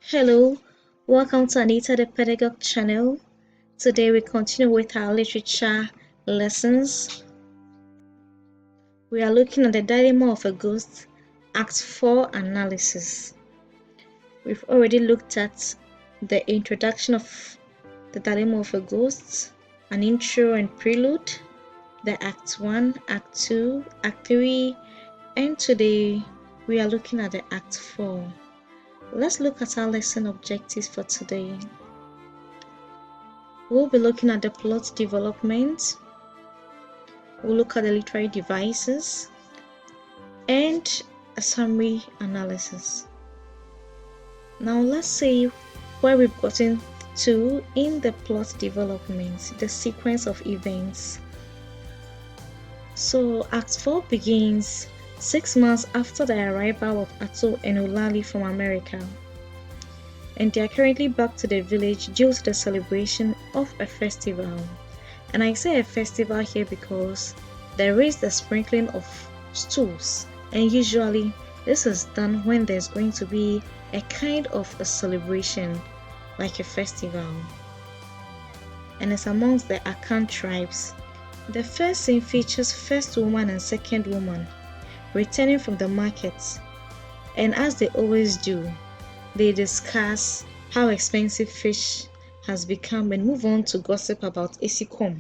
Hello, welcome to Anita the Pedagogue channel. Today we continue with our literature lessons. We are looking at the Dilemma of a Ghost, Act 4 analysis. We've already looked at the introduction of the Dilemma of a Ghost, an intro and prelude, the Act 1, Act 2, Act 3, and today we are looking at the Act 4. Let's look at our lesson objectives for today. We'll be looking at the plot development, we'll look at the literary devices, and a summary analysis. Now let's see where we've gotten to in the plot development, the sequence of events. So Act 4 begins 6 months after the arrival of Ato and Eulalie from America, and they are currently back to the village due to the celebration of a festival. And I say a festival here because there is the sprinkling of stools, and usually this is done when there's going to be a kind of a celebration like a festival. And it's amongst the Akan tribes. The first scene features first woman and second woman returning from the market, and as they always do, they discuss how expensive fish has become and move on to gossip about Esikom,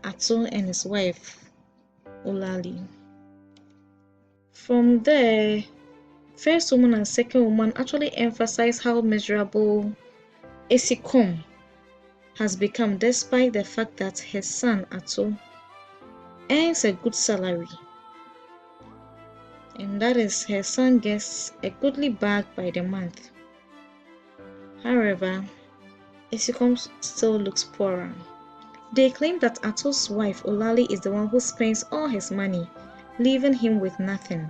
Ato and his wife, Eulalie. From there, first woman and second woman actually emphasize how miserable Esikom has become despite the fact that his son, Ato, earns a good salary. And that is, her son gets a goodly bag by the month. However, Esikom still looks poorer. They claim that Ato's wife Eulalie is the one who spends all his money, leaving him with nothing.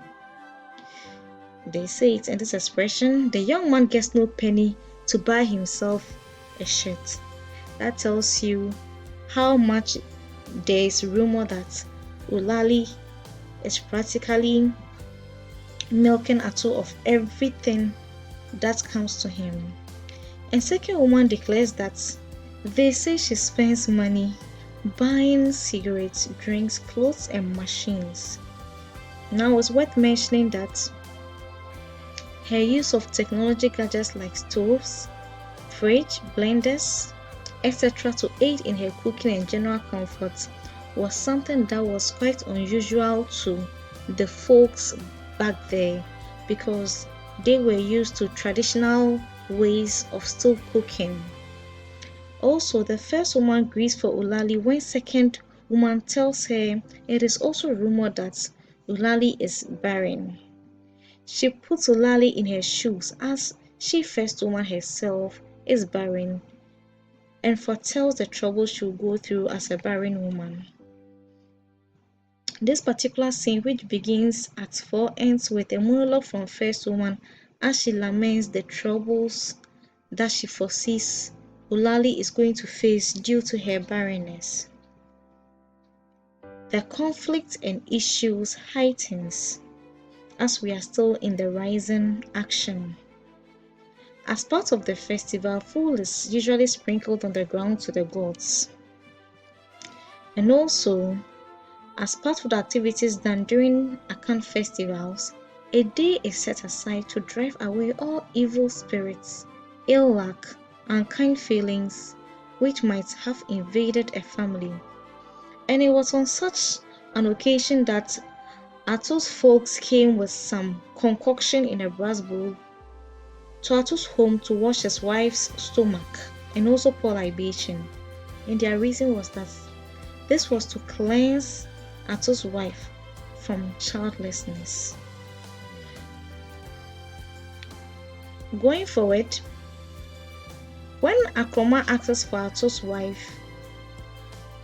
They say it in this expression, the young man gets no penny to buy himself a shirt. That tells you how much there is rumor that Eulalie is practically milking Ato of everything that comes to him. And second woman declares that they say she spends money buying cigarettes, drinks, clothes, and machines. Now it's worth mentioning that her use of technology gadgets like stoves, fridge, blenders, etc. to aid in her cooking and general comfort was something that was quite unusual to the folks back there, because they were used to traditional ways of still cooking. Also, the first woman grieves for Eulalie when second woman tells her it is also rumored that Eulalie is barren. She puts Eulalie in her shoes as she, first woman herself, is barren, and foretells the trouble she will go through as a barren woman. This particular scene, which begins at 4, ends with a monologue from first woman as she laments the troubles that she foresees Eulalie is going to face due to her barrenness. The conflict and issues heightens as we are still in the rising action. As part of the festival, food is usually sprinkled on the ground to the gods. And also, as part of the activities done during Akan festivals, a day is set aside to drive away all evil spirits, ill luck, unkind feelings which might have invaded a family. And it was on such an occasion that Ato's folks came with some concoction in a brass bowl to Ato's home to wash his wife's stomach and also pour libation. And their reason was that this was to cleanse Ato's wife from childlessness. Going forward, when Akroma asks for Ato's wife,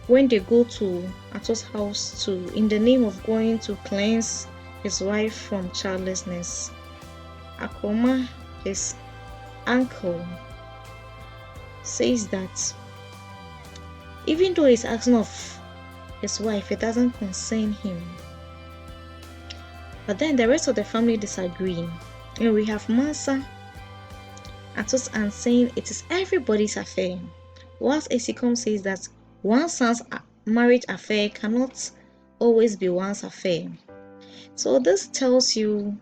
when they go to Ato's house in the name of going to cleanse his wife from childlessness, Akroma, his uncle, says that even though he's asking of his wife, it doesn't concern him. But then the rest of the family disagree. And we have Mansa Ato's aunt saying it is everybody's affair, whilst Esikom says that one son's marriage affair cannot always be one's affair. So this tells you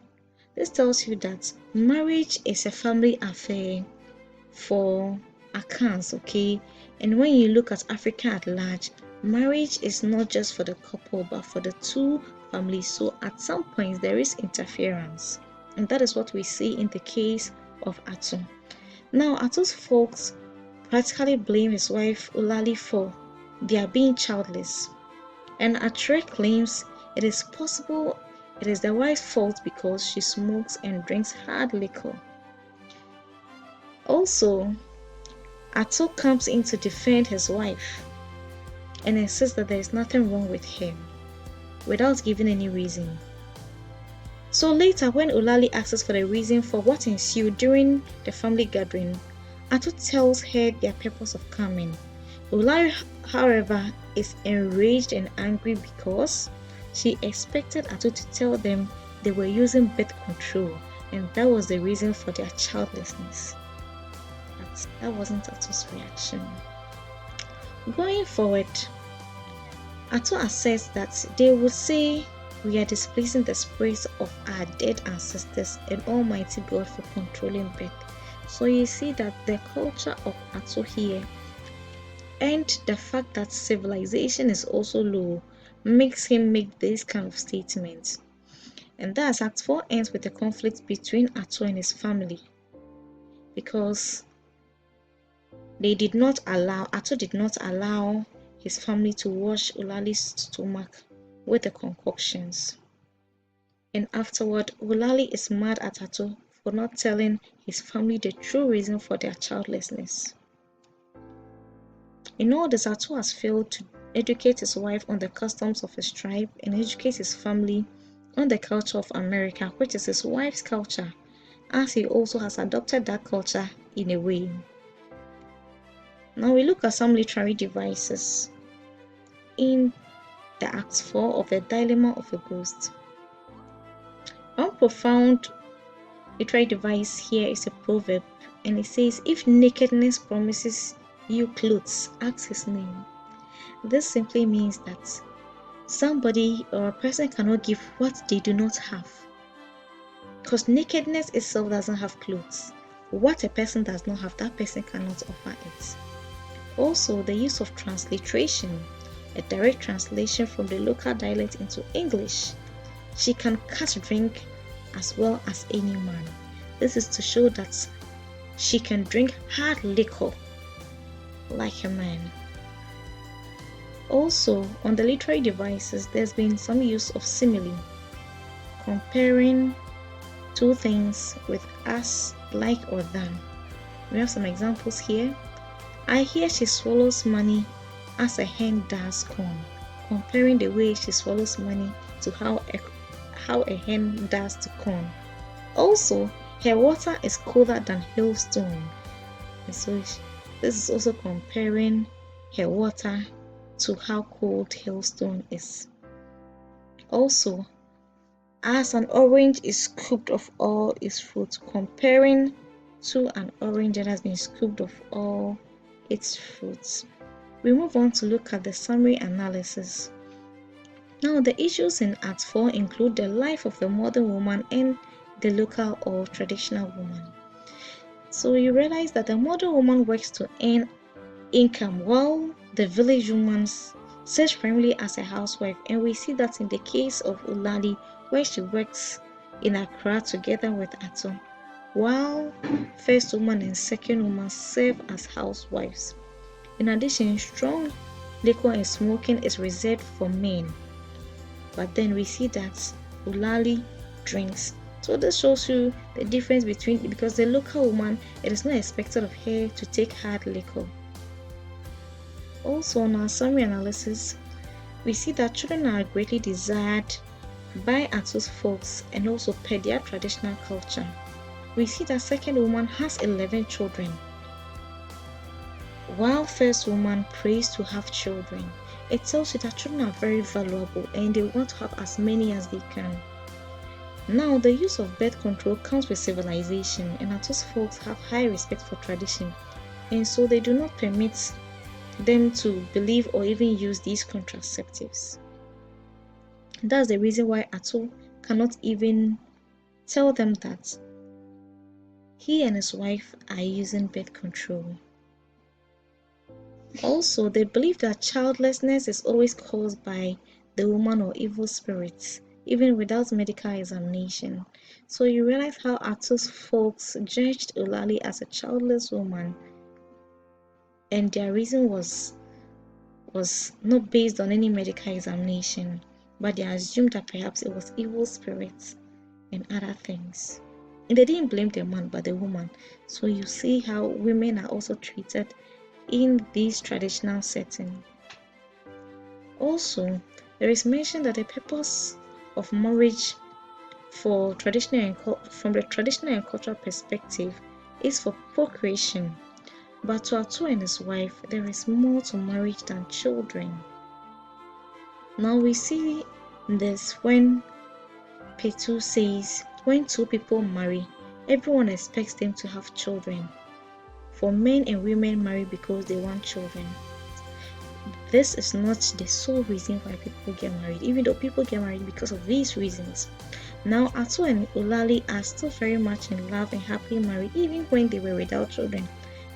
that marriage is a family affair for Akans, okay? And when you look at Africa at large, marriage is not just for the couple but for the two families. So at some point there is interference, and that is what we see in the case of Ato. Now Ato's folks practically blame his wife Ulali for their being childless, and Atre claims it is possible it is the wife's fault because she smokes and drinks hard liquor. Also, Ato comes in to defend his wife and insists that there is nothing wrong with him without giving any reason. So later, when Ulali asks for the reason for what ensued during the family gathering, Ato tells her their purpose of coming. Ulali, however, is enraged and angry because she expected Ato to tell them they were using birth control and that was the reason for their childlessness. But that wasn't Ato's reaction. Going forward, Ato asserts that they would say we are displeasing the spirits of our dead ancestors and Almighty God for controlling birth. So you see that the culture of Ato here and the fact that civilization is also low makes him make this kind of statements. And thus Act 4 ends with a conflict between Ato and his family because Ato did not allow his family to wash Ulali's stomach with the concoctions. And afterward, Ulali is mad at Ato for not telling his family the true reason for their childlessness. In all this, Ato has failed to educate his wife on the customs of his tribe and educate his family on the culture of America, which is his wife's culture, as he also has adopted that culture in a way. Now we look at some literary devices in the Act 4 of the Dilemma of a Ghost. One profound literary device here is a proverb, and it says, if nakedness promises you clothes, ask his name. This simply means that somebody or a person cannot give what they do not have, because nakedness itself doesn't have clothes. What a person does not have, that person cannot offer it. Also, the use of transliteration, a direct translation from the local dialect into English. She can cut drink as well as any man. This is to show that she can drink hard liquor like a man. Also, on the literary devices, there's been some use of simile, comparing two things with as, like, or than. We have some examples here. I hear she swallows money as a hen does corn, comparing the way she swallows money to how a hen does to corn. Also, her water is colder than hailstone, and so this is also comparing her water to how cold hailstone is. Also, as an orange is scooped of all its fruit, comparing to an orange that has been scooped of all its fruits. We move on to look at the summary analysis. Now, the issues in Act 4 include the life of the modern woman and the local or traditional woman. So you realize that the modern woman works to earn income while the village woman serves primarily as a housewife, and we see that in the case of Ulali, where she works in Accra together with Ato, while first woman and second woman serve as housewives. In addition, strong liquor and smoking is reserved for men, but then we see that Ulali drinks. So this shows you the difference between, because the local woman, it is not expected of her to take hard liquor. Also, in our summary analysis, we see that children are greatly desired by Ato's folks and also per their traditional culture. We see that second woman has 11 children, while first woman prays to have children. It tells you that children are very valuable and they want to have as many as they can. Now, the use of birth control comes with civilization, and Ato's folks have high respect for tradition, and so they do not permit them to believe or even use these contraceptives. That's the reason why Ato cannot even tell them that he and his wife are using birth control. Also, they believe that childlessness is always caused by the woman or evil spirits, even without medical examination. So you realize how Ato's folks judged Eulalie as a childless woman, and their reason was not based on any medical examination, but they assumed that perhaps it was evil spirits and other things. And they didn't blame the man but the woman. So you see how women are also treated in this traditional setting. Also, there is mention that the purpose of marriage from the traditional and cultural perspective is for procreation. But to Ato and his wife, there is more to marriage than children. Now we see this when Petu says, when two people marry, everyone expects them to have children. For men and women marry because they want children. This is not the sole reason why people get married, even though people get married because of these reasons. Now, Ato and Eulalie are still very much in love and happily married, even when they were without children.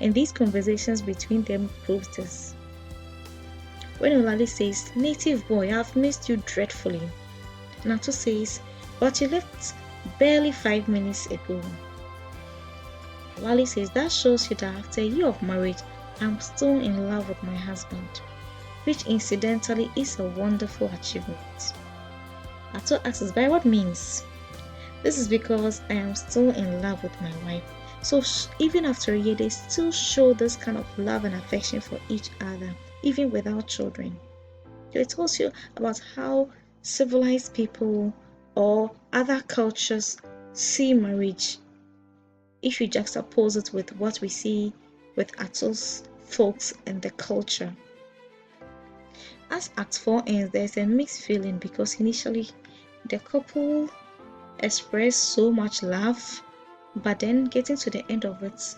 And these conversations between them prove this. When Eulalie says, "Native boy, I've missed you dreadfully," Ato says, "But you left barely 5 minutes ago." Eulalie says, "That shows you that after a year of marriage, I'm still in love with my husband," which incidentally is a wonderful achievement. Ato asks, "By what means?" "This is because I am still in love with my wife." So even after a year, they still show this kind of love and affection for each other, even without children. So it tells you about how civilized people or other cultures see marriage if you juxtapose it with what we see with Ato's folks and the culture. As Act 4 ends, there's a mixed feeling because initially the couple expressed so much love, but then getting to the end of it,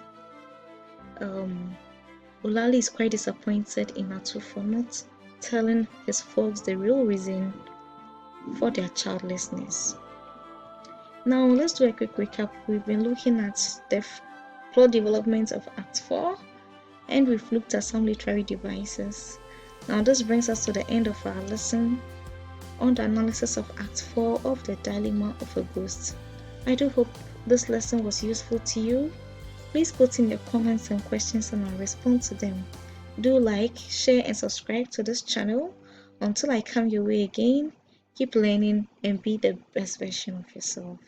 Eulalie is quite disappointed in Ato for not telling his folks the real reason for their childlessness. Now let's do a quick recap. We've been looking at the plot development of Act 4, and we've looked at some literary devices. Now this brings us to the end of our lesson on the analysis of Act 4 of The Dilemma of a Ghost. I do hope this lesson was useful to you. Please put in your comments and questions and I'll respond to them. Do like, share and subscribe to this channel. Until I come your way again, keep learning and be the best version of yourself.